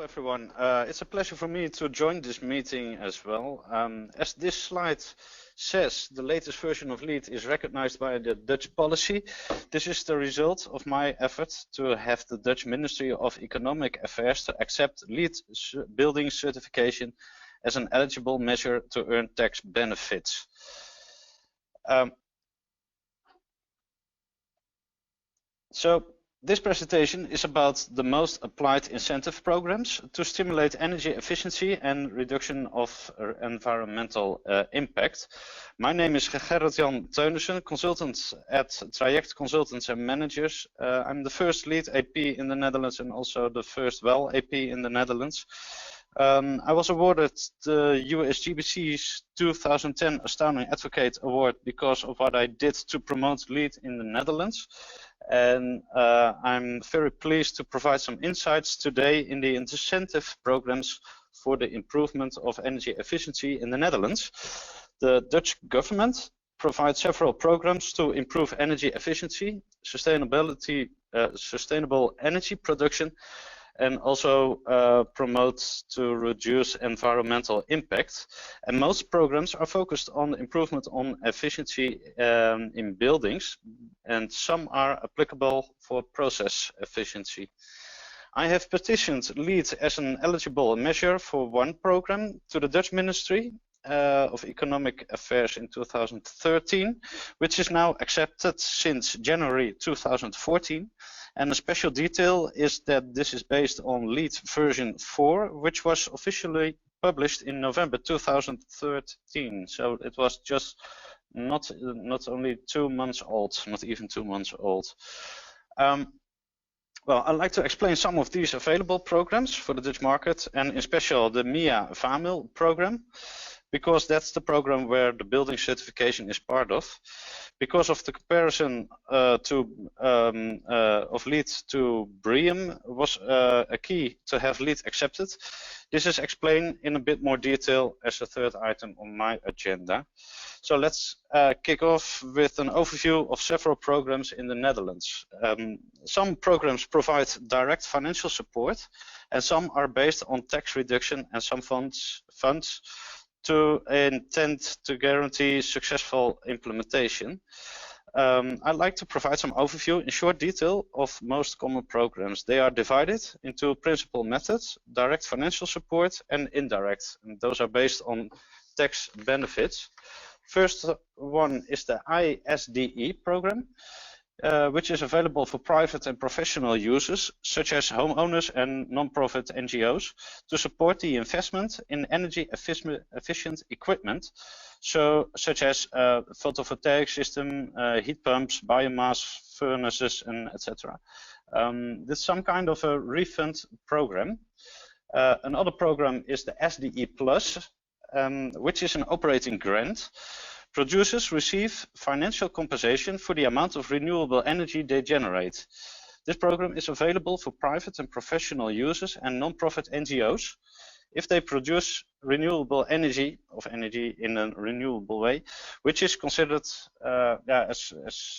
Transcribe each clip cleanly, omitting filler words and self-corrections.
everyone. It's a pleasure for me to join this meeting as well. As this slide says, the latest version of LEED is recognized by the Dutch policy. This is the result of my effort to have the Dutch Ministry of Economic Affairs to accept LEED building certification as an eligible measure to earn tax benefits. So this presentation is about the most applied incentive programs to stimulate energy efficiency and reduction of environmental impact. My name is Gerrit-Jan Teunissen, consultant at TRAJECT Consultants and Managers. I'm the first LEED AP in the Netherlands and also the first WEL AP in the Netherlands. I was awarded the USGBC's 2010 Astounding Advocate Award because of what I did to promote LEED in the Netherlands. And I'm very pleased to provide some insights today in the incentive programs for the improvement of energy efficiency in the Netherlands. The Dutch government provides several programs to improve energy efficiency, sustainable energy production, and also promotes to reduce environmental impact. And most programs are focused on improvement on efficiency in buildings, and some are applicable for process efficiency. I have petitioned LEED as an eligible measure for one program to the Dutch Ministry of Economic Affairs in 2013, which is now accepted since January 2014. And a special detail is that this is based on LEED version 4, which was officially published in November 2013. So it was just not only 2 months old, not even 2 months old. Well, I'd like to explain some of these available programs for the Dutch market, and in special the MIA Vamil program, because that's the program where the building certification is part of. Because of the comparison of LEED to BREEAM was a key to have LEED accepted. This is explained in a bit more detail as a third item on my agenda. So let's kick off with an overview of several programs in the Netherlands. Some programs provide direct financial support, and some are based on tax reduction, and some funds to intend to guarantee successful implementation. I'd like to provide some overview in short detail of most common programs. They are divided into principal methods, direct financial support, and indirect. And those are based on tax benefits. First one is the ISDE program, which is available for private and professional users, such as homeowners and non-profit NGOs, to support the investment in energy efficient equipment, such as photovoltaic system, heat pumps, biomass furnaces, and etc. This is some kind of a refund program. Another program is the SDE Plus, which is an operating grant. Producers receive financial compensation for the amount of renewable energy they generate. This program is available for private and professional users and non-profit NGOs. If they produce renewable energy in a renewable way, which is considered as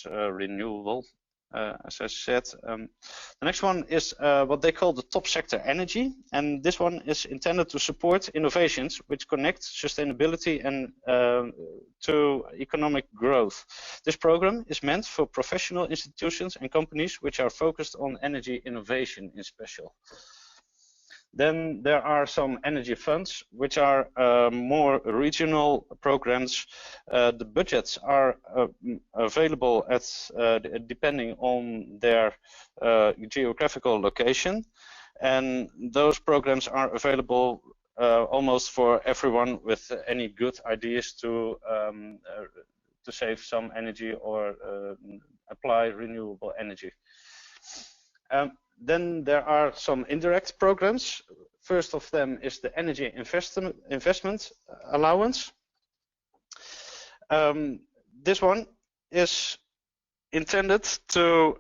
renewable. As I said, the next one is what they call the top sector energy, and this one is intended to support innovations which connect sustainability and to economic growth. This program is meant for professional institutions and companies which are focused on energy innovation in special. Then there are some energy funds, which are more regional programs. The budgets are available at depending on their geographical location, and those programs are available almost for everyone with any good ideas to save some energy or apply renewable energy. Then there are some indirect programs. First of them is the Energy Investment Allowance. This one is intended to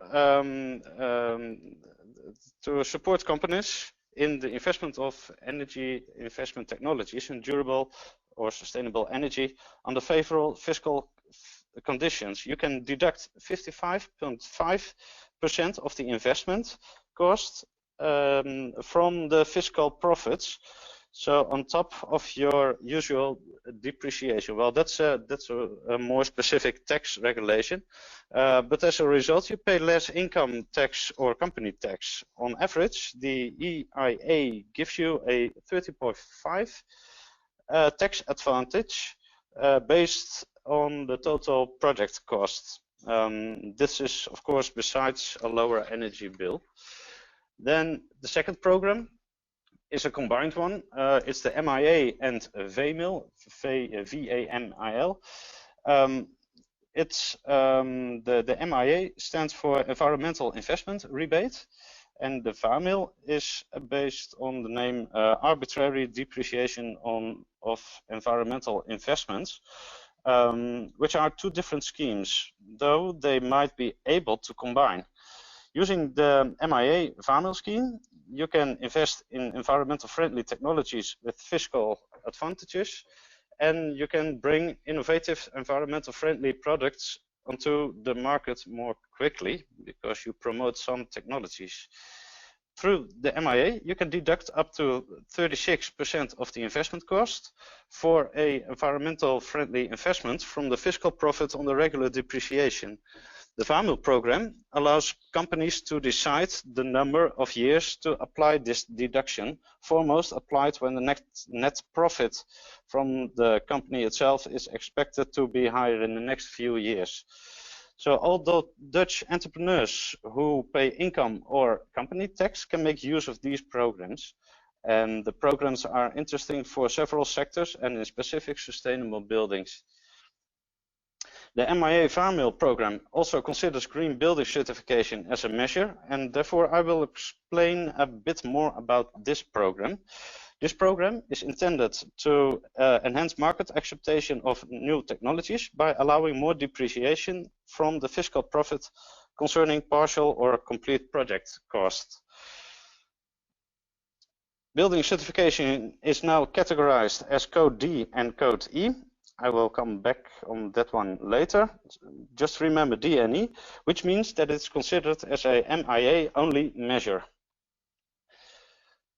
support companies in the investment of energy investment technologies and durable or sustainable energy under favorable fiscal conditions. You can deduct 55.5% of the investment cost from the fiscal profits. So on top of your usual depreciation. Well, that's a more specific tax regulation. But as a result, you pay less income tax or company tax. On average, the EIA gives you a 30.5 tax advantage based on the total project cost. This is, of course, besides a lower energy bill. Then the second program is a combined one. It's the MIA and Vamil, V-A-M-I-L. It's the MIA stands for Environmental Investment Rebate, and the Vamil is based on the name Arbitrary Depreciation of Environmental Investments, which are two different schemes, though they might be able to combine. Using the MIA Vamil scheme, you can invest in environmental friendly technologies with fiscal advantages, and you can bring innovative environmental friendly products onto the market more quickly because you promote some technologies. Through the MIA, you can deduct up to 36% of the investment cost for an environmental friendly investment from the fiscal profit on the regular depreciation. The Vamil program allows companies to decide the number of years to apply this deduction, foremost applied when the net profit from the company itself is expected to be higher in the next few years. So although Dutch entrepreneurs who pay income or company tax can make use of these programs, and the programs are interesting for several sectors and in specific sustainable buildings. The MIA Vamil program also considers green building certification as a measure, and therefore I will explain a bit more about this program. This program is intended to enhance market acceptation of new technologies by allowing more depreciation from the fiscal profit concerning partial or complete project cost. Building certification is now categorized as Code D and Code E. I will come back on that one later. Just remember D and E, which means that it's considered as a MIA only measure.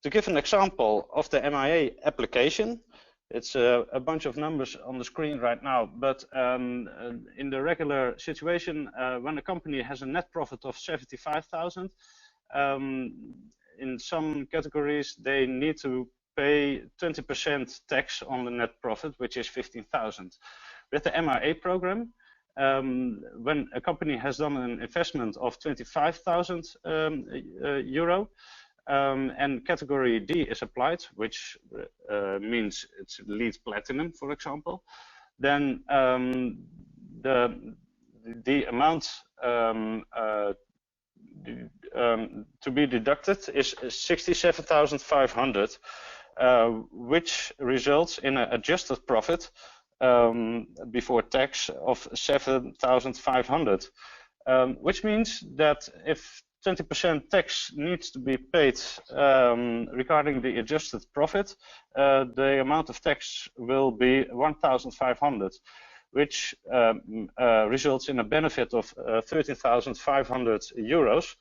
To give an example of the MIA application, it's a bunch of numbers on the screen right now, but in the regular situation, when a company has a net profit of 75,000, in some categories they need to pay 20% tax on the net profit, which is 15,000. With the MIA program, when a company has done an investment of 25,000 euro, and category D is applied, which means it's LEED Platinum, for example, then the amount to be deducted is 67,500, which results in an adjusted profit before tax of 7,500, which means that if 20% tax needs to be paid regarding the adjusted profit, the amount of tax will be 1,500, which results in a benefit of 13,500 euros,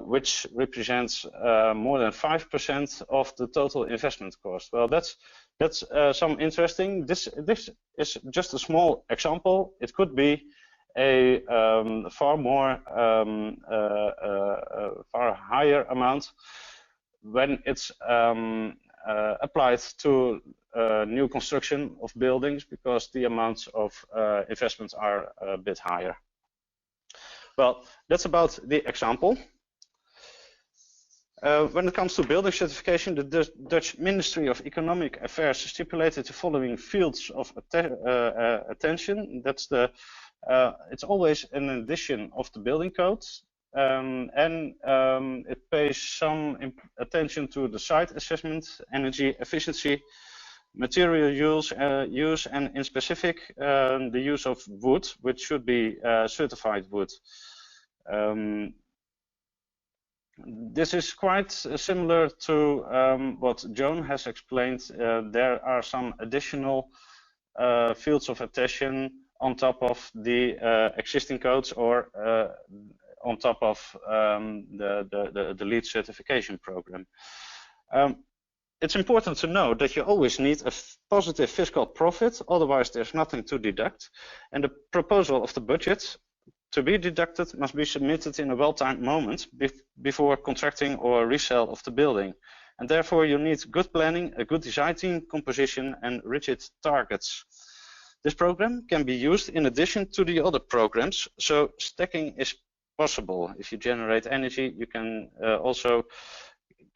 which represents more than 5% of the total investment cost. Well, that's some interesting. This is just a small example. It could be a far higher amount when it's applied to new construction of buildings, because the amounts of investments are a bit higher. Well, that's about the example. When it comes to building certification, the Dutch Ministry of Economic Affairs stipulated the following fields of attention. That's the it's always an addition of the building code, and it pays some attention to the site assessment, energy efficiency, material use, and in specific the use of wood, which should be certified wood. This is quite similar to what Joan has explained. There are some additional fields of attention on top of the existing codes, or on top of the LEED certification program. It's important to know that you always need a positive fiscal profit, otherwise there's nothing to deduct. And the proposal of the budget to be deducted must be submitted in a well-timed moment before contracting or resale of the building. And therefore you need good planning, a good design team composition and rigid targets. This program can be used in addition to the other programs, so stacking is possible. If you generate energy, you can also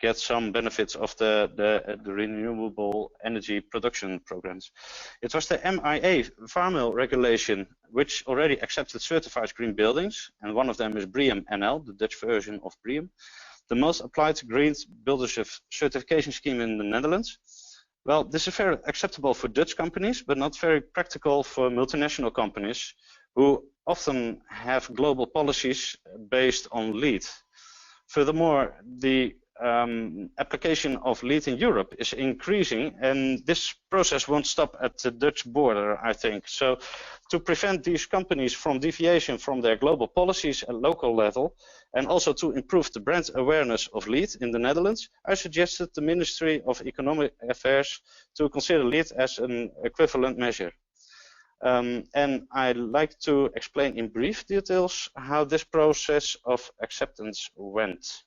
get some benefits of the renewable energy production programs. It was the MIA Vamil regulation which already accepted certified green buildings, and one of them is BREEAM NL, the Dutch version of BREEAM, the most applied green buildership certification scheme in the Netherlands. Well, this is very acceptable for Dutch companies, but not very practical for multinational companies who often have global policies based on LEED. Furthermore, the application of LEED in Europe is increasing, and this process won't stop at the Dutch border, I think. So to prevent these companies from deviation from their global policies at local level, and also to improve the brand awareness of LEED in the Netherlands, I suggested the Ministry of Economic Affairs to consider LEED as an equivalent measure. And I'd like to explain in brief details how this process of acceptance went.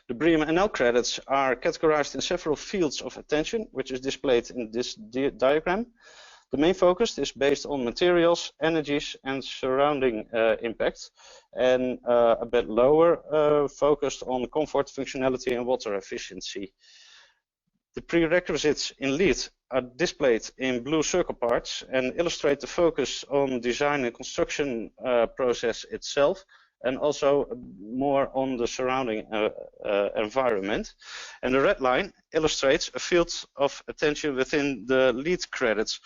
The BREEAM NL credits are categorized in several fields of attention, which is displayed in this diagram. The main focus is based on materials, energies, and surrounding impact, and a bit lower focused on comfort, functionality, and water efficiency. The prerequisites in LEED are displayed in blue circle parts and illustrate the focus on design and construction process itself, and also more on the surrounding environment. And the red line illustrates a field of attention within the LEED credits,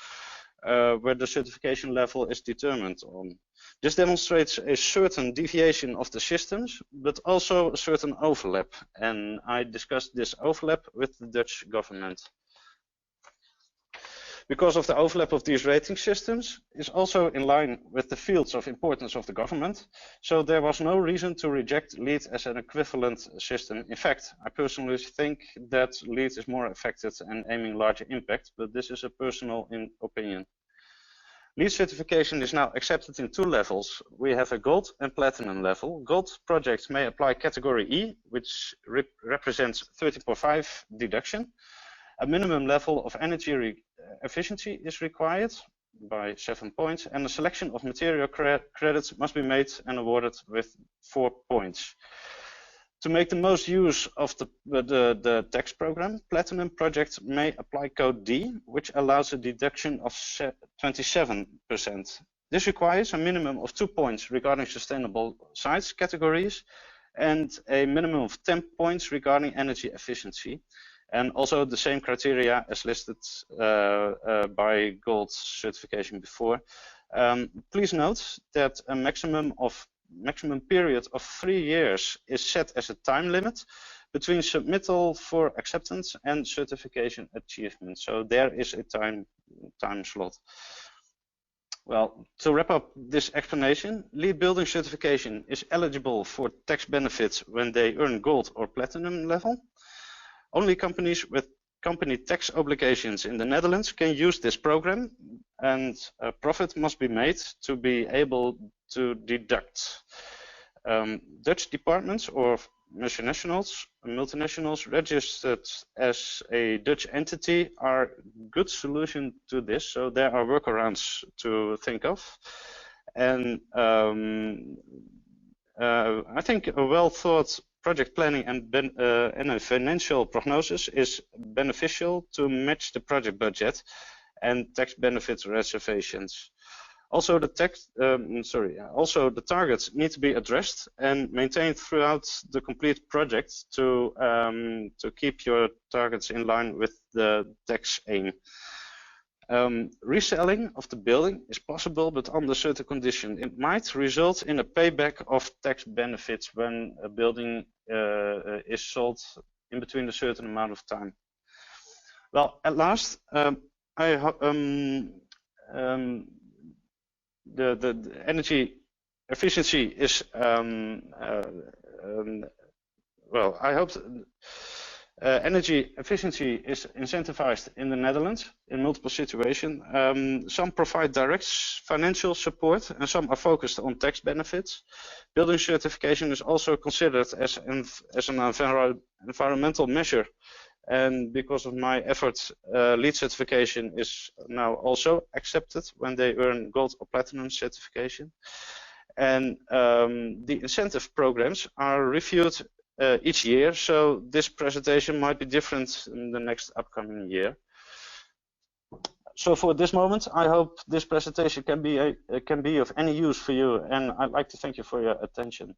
where the certification level is determined on. This demonstrates a certain deviation of the systems, but also a certain overlap. And I discussed this overlap with the Dutch government. Because of the overlap of these rating systems is also in line with the fields of importance of the government, so there was no reason to reject LEED as an equivalent system. In fact, I personally think that LEED is more effective and aiming larger impact, but this is a personal opinion. LEED certification is now accepted in two levels. We have a gold and platinum level. Gold projects may apply category E, which represents 13.5 deduction. A minimum level of energy efficiency is required by 7 points, and a selection of material credits must be made and awarded with 4 points. To make the most use of the tax program, platinum projects may apply code D, which allows a deduction of 27%. This requires a minimum of 2 points regarding sustainable sites categories and a minimum of 10 points regarding energy efficiency. And also the same criteria as listed by gold certification before. Please note that a maximum period of 3 years is set as a time limit between submittal for acceptance and certification achievement. So there is a time slot. Well, to wrap up this explanation, LEED building certification is eligible for tax benefits when they earn gold or platinum level. Only companies with company tax obligations in the Netherlands can use this program, and a profit must be made to be able to deduct. Dutch departments or multinationals registered as a Dutch entity are a good solution to this, so there are workarounds to think of. And I think a well-thought project planning and a financial prognosis is beneficial to match the project budget and tax benefits reservations. Also, the targets need to be addressed and maintained throughout the complete project to keep your targets in line with the tax aim. Reselling of the building is possible, but under certain conditions. It might result in a payback of tax benefits when a building is sold in between a certain amount of time. Well, at last, the energy efficiency is well, I hope energy efficiency is incentivized in the Netherlands in multiple situations. Some provide direct financial support and some are focused on tax benefits. Building certification is also considered as an environmental measure. And because of my efforts, LEED certification is now also accepted when they earn gold or platinum certification. And the incentive programs are reviewed each year, so this presentation might be different in the next upcoming year. So for this moment, I hope this presentation can be of any use for you, and I'd like to thank you for your attention.